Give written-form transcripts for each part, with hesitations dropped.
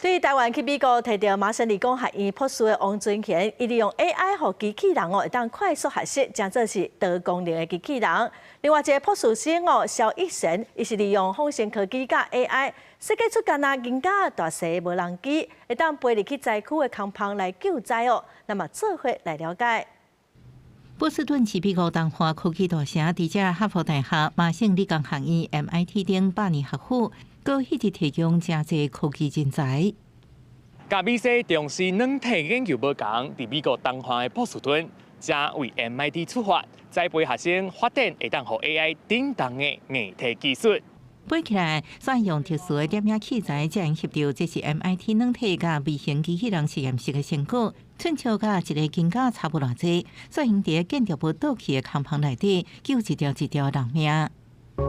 对台湾去美国摕到麻省理工学院博士的王尊贤，伊利用 AI 和机器人会当快速学习，将做是多功能的机器人。另外一个博士生肖一成，伊是利用风险科技甲 AI 设计出干那更加大细无人机，会当飞入去灾区的空棚来救灾哦。那么做伙来了解。波士顿是美国东华科技大城，伫遮哈佛大学、麻省理工学院、MIT 等百年学府，搁一直提供真侪科技人才。甲美西重视软体研究无共，伫美国东华的波士顿，正为 MIT 出发，栽培学生发展会当互 AI 顶档的硬体技术。飞起来，选用特殊的点样器材，才能翕到这是 MIT 软体甲微型机器人实验室的成果。寸草甲一个金架差不偌济，所以伫建筑物倒去的空棚内底救一条人命。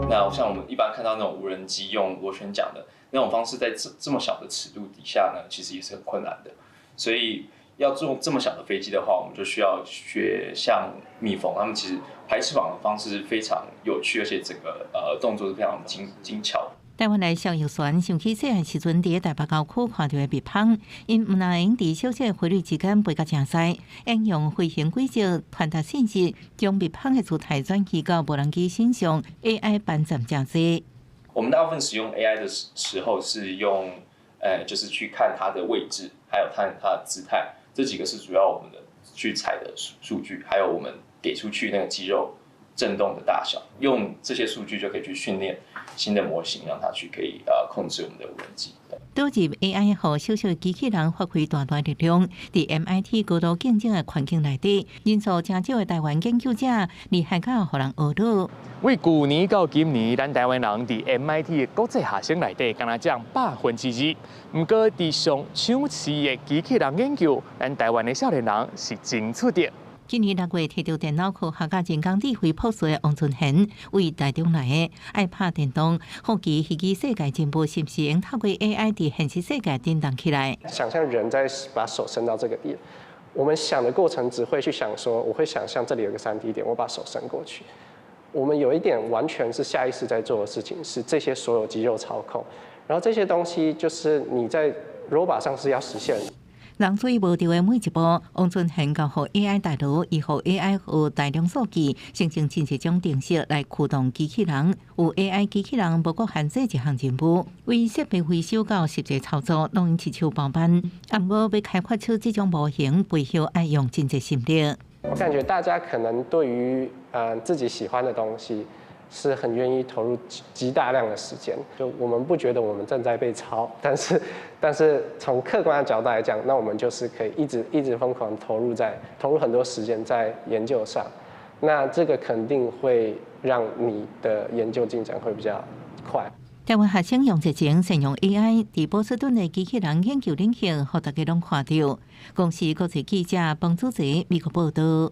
那像我们一般看到那种无人机用螺旋桨的那种方式，在这么小的尺度底下呢，其实也是很困难的。所以要做这么小的飞机的话，我们就需要学像蜜蜂，它们其实排翅膀的方式是非常有趣，而且整个动作是非常精巧。台湾来小游船想起细汉时阵伫台北郊区看到的蜜蜂，因毋能用伫小小的飞鱼之间飞甲正西，应用飞行轨迹传达信息，将蜜蜂的姿态转移到无人机身上 ，AI 帮助正济。我们大部分使用 AI 的时候是用，就是去看它的位置，还有看它的姿态，这几个是主要我们的去采的数据，还有我们给出去那个肌肉震动的大小，用这些数据就可以去训练新的模型，让它去可以控制我们的无人机。导入 AI 和小小机器人发挥大力量，伫 MIT 高度竞争的环境内底，人数真少的台湾研究者厉害到互人学到。为去年到今年，咱台湾人伫 MIT 的国际学生内底，敢若占2%。不过，伫上抢市的机器人研究，咱台湾的少年人是真出色。今年6月，摕到电脑科学甲人工智慧博士的王尊贤，为台中来的爱拍电动，好奇虚拟世界进步是不是能透过 AI 伫现实世界颠倒起来？想象人在把手伸到这个地，我们想的过程只会去想说，我会想象这里有个3D 点，我把手伸过去。我们有一点完全是下意识在做的事情，是这些所有肌肉操控，然后这些东西就是你在 robot 上是要实现的。人注意无到的每一步，王尊贤交互 AI 大脑，以后 AI 有大量数据，形成真一种定式来驱动机器人。有 AI 机器人无过限制一项任务，为设备回收到实际操作，拢用七手包办。啊，不过要开发出这种模型，背后爱用真侪心力。我感觉大家可能对于自己喜欢的东西，是很愿意投入极大量的时间。就我们不觉得我们正在被抄，但是从客观的角度来讲，那我们就是可以一直疯狂投入很多时间在研究上。那这个肯定会让你的研究进展会比较快。台湾学生用热情善用 AI， 伫波士顿的机器人研究领域，互大家拢看到。公司国际记者帮主持美国报道。